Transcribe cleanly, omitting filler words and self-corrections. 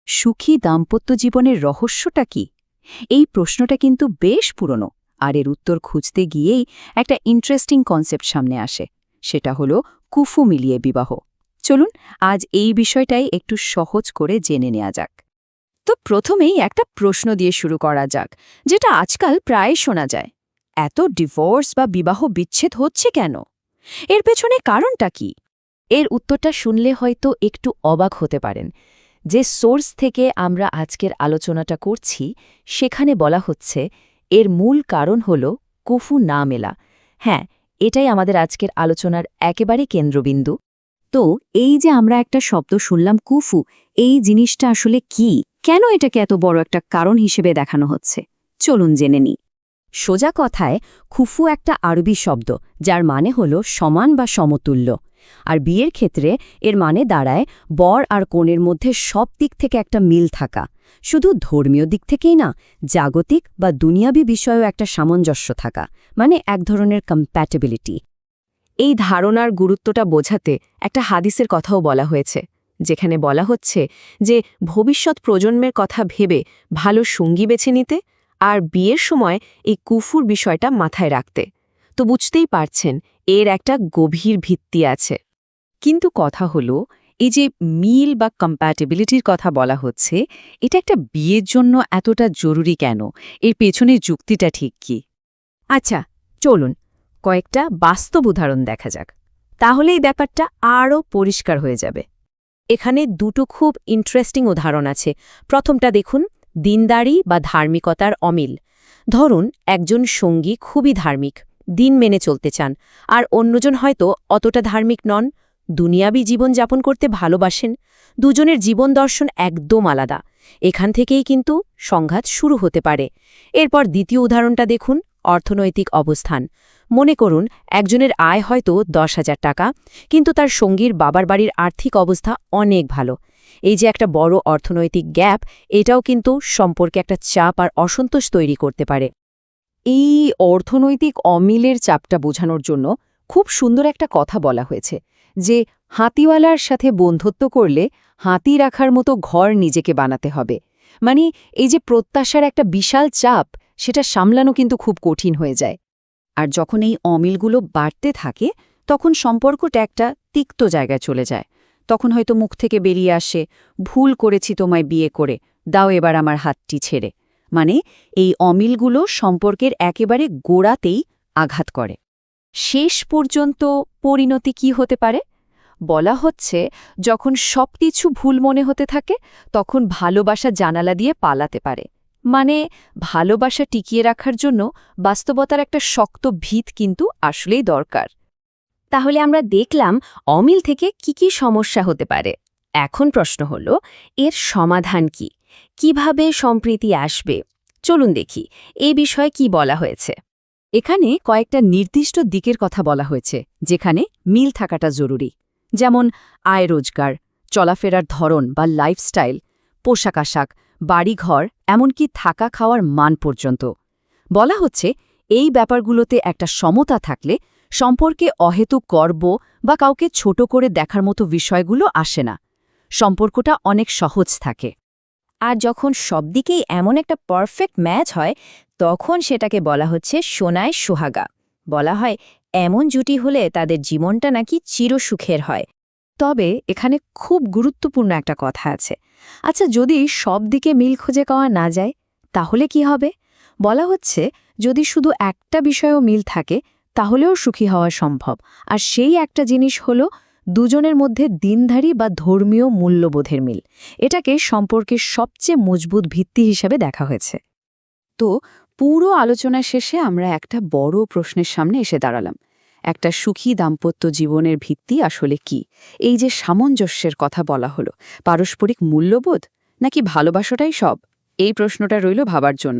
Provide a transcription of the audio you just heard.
সুখী দাম্পত্য জীবনের রহস্যটা কি? এই প্রশ্নটা কিন্তু বেশ পুরনো, আর এর উত্তর খুঁজতে গিয়েই একটা ইন্টারেস্টিং কনসেপ্ট সামনে আসে। সেটা হলো কুফু মিলিয়ে বিবাহ। চলুন আজ এই বিষয়টাই একটু সহজ করে জেনে নেওয়া যাক। তো প্রথমেই একটা প্রশ্ন দিয়ে শুরু করা যাক, যেটা আজকাল প্রায় শোনা যায়। এত ডিভোর্স বা বিবাহ বিচ্ছেদ হচ্ছে কেন? এর পেছনে কারণটা কি? এর উত্তরটা শুনলে হয়তো একটু অবাক হতে পারেন। যে সোর্স থেকে আমরা আজকের আলোচনাটা করছি সেখানে বলা হচ্ছে এর মূল কারণ হল কুফু না মেলা। হ্যাঁ, এটাই আমাদের আজকের আলোচনার একেবারে কেন্দ্রবিন্দু। তো এই যে আমরা একটা শব্দ শুনলাম কুফু, এই জিনিসটা আসলে কি? কেন এটাকে এত বড় একটা কারণ হিসেবে দেখানো হচ্ছে? চলুন জেনে নিই। সোজা কথায় খুফু একটা আরবি শব্দ, যার মানে হল সমান বা সমতুল্য। আর বিয়ের ক্ষেত্রে এর মানে দাঁড়ায় বর আর কনের মধ্যে সব দিক থেকে একটা মিল থাকা। শুধু ধর্মীয় দিক থেকেই না, জাগতিক বা দুনিয়াবী বিষয়েও একটা সামঞ্জস্য থাকা, মানে এক ধরনের কম্প্যাটেবিলিটি। এই ধারণার গুরুত্বটা বোঝাতে একটা হাদিসের কথাও বলা হয়েছে, যেখানে বলা হচ্ছে যে ভবিষ্যৎ প্রজন্মের কথা ভেবে ভালো সঙ্গী বেছে নিতে আর বিয়ের সময় এই কুফুর বিষয়টা মাথায় রাখতে। তো বুঝতেই পারছেন এর একটা গভীর ভিত্তি আছে। কিন্তু কথা হলো, এই যে মিল বা কম্প্যাটেবিলিটির কথা বলা হচ্ছে, এটা একটা বিয়ের জন্য এতটা জরুরি কেন? এর পেছনে যুক্তিটা ঠিক কি? আচ্ছা, চলুন কয়েকটা বাস্তব উদাহরণ দেখা যাক, তাহলে এই ব্যাপারটা আরও পরিষ্কার হয়ে যাবে। এখানে দুটো খুব ইন্টারেস্টিং উদাহরণ আছে। প্রথমটা দেখুন, দিনদারি বা ধার্মিকতার অমিল। ধরুন একজন সঙ্গী খুবই ধার্মিক, দিন মেনে চলতে চান, আর অন্যজন হয়তো অতটা ধার্মিক নন, দুনিয়াবী জীবন যাপন করতে ভালোবাসেন। দুজনের জীবন দর্শন একদম আলাদা। এখান থেকেই কিন্তু সংঘাত শুরু হতে পারে। এরপর দ্বিতীয় উদাহরণটা দেখুন, অর্থনৈতিক অবস্থান। মনে করুন একজনের আয় হয়তো 10,000 টাকা, কিন্তু তার সঙ্গীর বাবার বাড়ির আর্থিক অবস্থা অনেক ভালো। এই যে একটা বড় অর্থনৈতিক গ্যাপ, এটাও কিন্তু সম্পর্কে একটা চাপ আর অসন্তোষ তৈরি করতে পারে। এই অর্থনৈতিক অমিলের চাপটা বোঝানোর জন্য খুব সুন্দর একটা কথা বলা হয়েছে, যে হাতিওয়ালার সাথে বন্ধুত্ব করলে হাতি রাখার মতো ঘর নিজেকে বানাতে হবে। মানে এই যে প্রত্যাশার একটা বিশাল চাপ, সেটা সামলানো কিন্তু খুব কঠিন হয়ে যায়। আর যখন এই অমিলগুলো বাড়তে থাকে, তখন সম্পর্কটা একটা তিক্ত জায়গায় চলে যায়। তখন হয়তো মুখ থেকে বেরিয়ে আসে, ভুল করেছি তোমায় বিয়ে করে, দাও এবার আমার হাতটি ছেড়ে। মানে এই অমিলগুলো সম্পর্কের একেবারে গোড়াতেই আঘাত করে। শেষ পর্যন্ত পরিণতি কি হতে পারে? বলা হচ্ছে যখন সবকিছু ভুল মনে হতে থাকে, তখন ভালোবাসা জানালা দিয়ে পালাতে পারে। মানে ভালোবাসা টিকিয়ে রাখার জন্য বাস্তবতার একটা শক্ত ভিত কিন্তু আসলেই দরকার। তাহলে আমরা দেখলাম অমিল থেকে কি সমস্যা হতে পারে। এখন প্রশ্ন হলো, এর সমাধান কি? কিভাবে সম্প্রীতি আসবে? চলুন দেখি এই বিষয়ে কি বলা হয়েছে। এখানে কয়েকটা নির্দিষ্ট দিকের কথা বলা হয়েছে, যেখানে মিল থাকাটা জরুরি। যেমন আয় রোজগার, চলাফেরার ধরন বা লাইফস্টাইল, পোশাক আশাক, বাড়িঘর, এমনকি থাকা খাওয়ার মান পর্যন্ত। বলা হচ্ছে এই ব্যাপারগুলোতে একটা সমতা থাকলে সম্পর্কে অহেতুক গর্ব বা কাউকে ছোট করে দেখার মতো বিষয়গুলো আসে না। সম্পর্কটা অনেক সহজ থাকে। আর যখন সব দিকেই এমন একটা পারফেক্ট ম্যাচ হয়, তখন সেটাকে বলা হচ্ছে সোনায় সোহাগা। বলা হয় এমন জুটি হলে তাদের জীবনটা নাকি চিরসুখের হয়। তবে এখানে খুব গুরুত্বপূর্ণ একটা কথা আছে। আচ্ছা, যদি সব দিকে মিল খুঁজে পাওয়া না যায়, তাহলে কি হবে? বলা হচ্ছে যদি শুধু একটা বিষয়েও মিল থাকে, তাহলেও সুখী হওয়া সম্ভব। আর সেই একটা জিনিস হলো দুজনের মধ্যে দিনধারী বা ধর্মীয় মূল্যবোধের মিল। এটাকে সম্পর্কের সবচেয়ে মজবুত ভিত্তি হিসেবে দেখা হয়েছে। তো পুরো আলোচনা শেষে আমরা একটা বড় প্রশ্নের সামনে এসে দাঁড়ালাম। একটা সুখী দাম্পত্য জীবনের ভিত্তি আসলে কি? এই যে সামঞ্জস্যের কথা বলা হলো, পারস্পরিক মূল্যবোধ নাকি ভালোবাসাটাই সব? এই প্রশ্নটা রইল ভাবার জন্য।